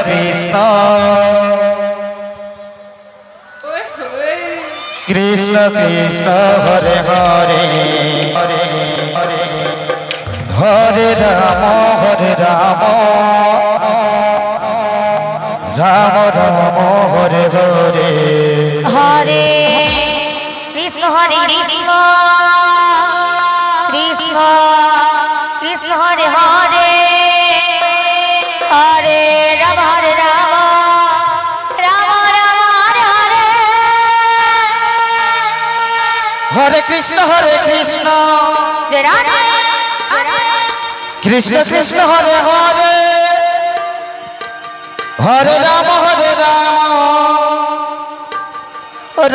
कृष्ण कृष्ण कृष्ण हरे हरे हरे राम राम राम हरे हरे हरे कृष्ण कृष्ण कृष्ण हरे हरे हरे राम राम राम हरे हरे हरे कृष्ण जय राधे कृष्ण कृष्ण हरे हरे हरे राम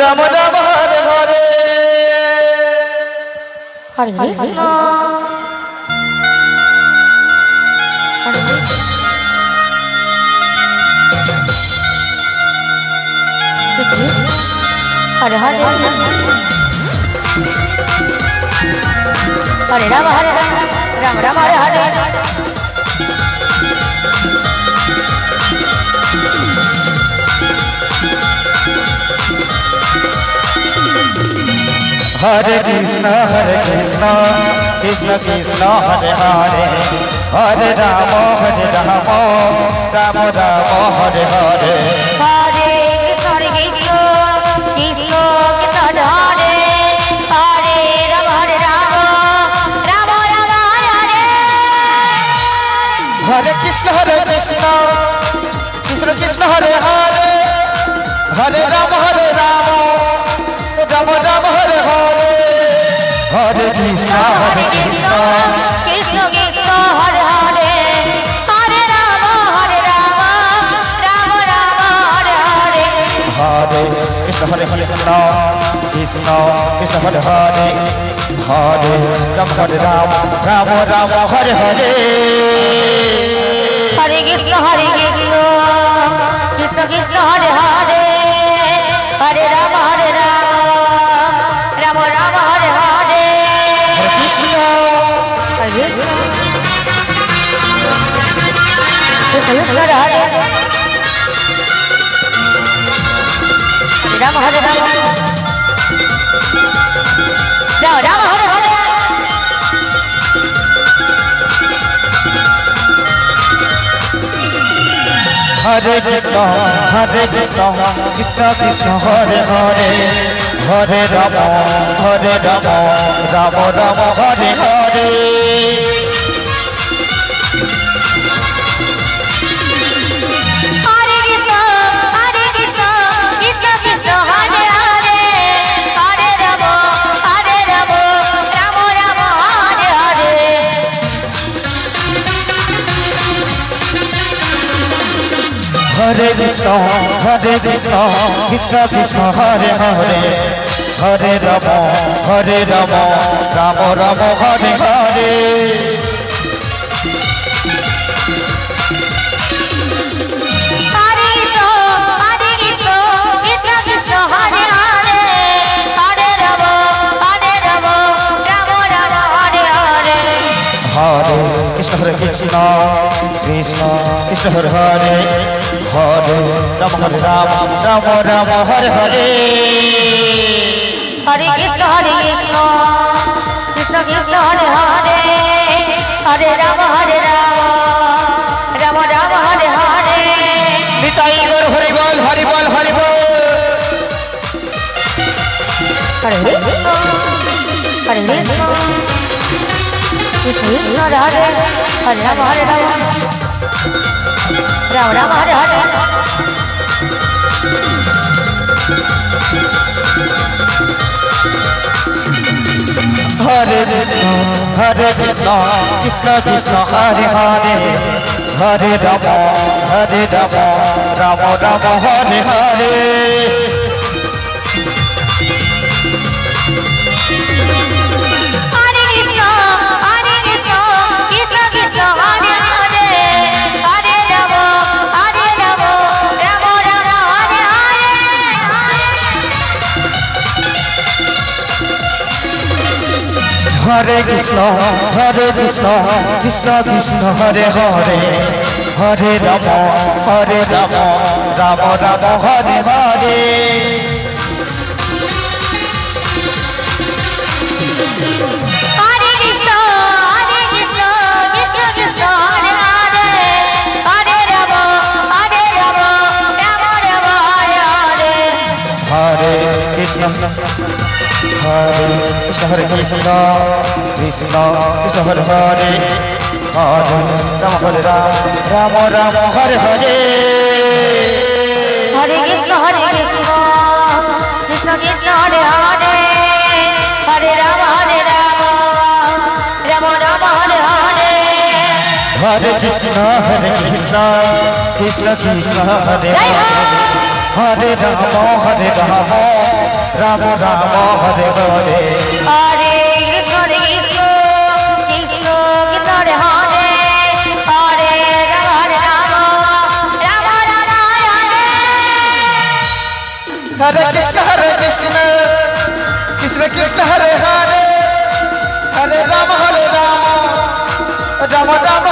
राम राम हरे हरे हरे कृष्ण हरे हरे हरे राम राम हरे हरे हरे कृष्ण कृष्ण कृष्ण हरे हरे हरे राम राम राम हरे हरे हरे कृष्ण कृष्ण कृष्ण हरे हरे राम राम राम हरे हरे कृष्ण कृष्ण कृष्ण हरे हरे हरे राम राम राम हरे हरे हरे कृष्ण कृष्ण कृष्ण हरे हरे हरे राम राम राम हरे हरे हरे कृष्ण कृष्ण कृष्ण हरे हरे हरे राम राम राम हरे हरे हरे कृष्ण कृष्ण हरे हरे हरे राम राम राम हरे हरे कृष्ण हरे कृष्ण हरे हरे राम हरे राम राम हरे हरे हरे कृष्ण कृष्ण कृष्ण हरे हरे हरे राम राम राम हरे हरे हरे कृष्ण कृष्ण कृष्ण हरे हरे हरे राम राम राम हरे हरे हरे कृष्ण कृष्ण कृष्ण हरे हरे हरे राम राम राम हरे हरे हरे कृष्ण कृष्ण कृष्ण हरे हरे हरे राम राम राम हरे हरे निताई गौर हरि बोल हरि बोल हरि बोल हरे कृष्ण कृष्ण हरे हरे हरे राम राम हरे हरे हरे कृष्ण कृष्ण कृष्ण हरे हरे हरे राम राम राम हरे हरे हरे कृष्ण कृष्ण कृष्ण हरे हरे हरे राम राम राम हरे हरे कृष्ण हरे कृष्ण कृष्ण कृष्ण हरे हरे हरे राम राम राम हरे हरे हरे कृष्ण कृष्ण कृष्ण हरे हरे हरे राम राम राम हरे हरे हरे कृष्ण कृष्ण कृष्ण हरे हरे हरे राम राम राम हरे हरे हरे कृष्ण कृष्ण कृष्ण हरे हरे हरे राम राम राम हरे हरे कृष्ण कृष्ण कृष्ण हरे हरे हरे राम राम राम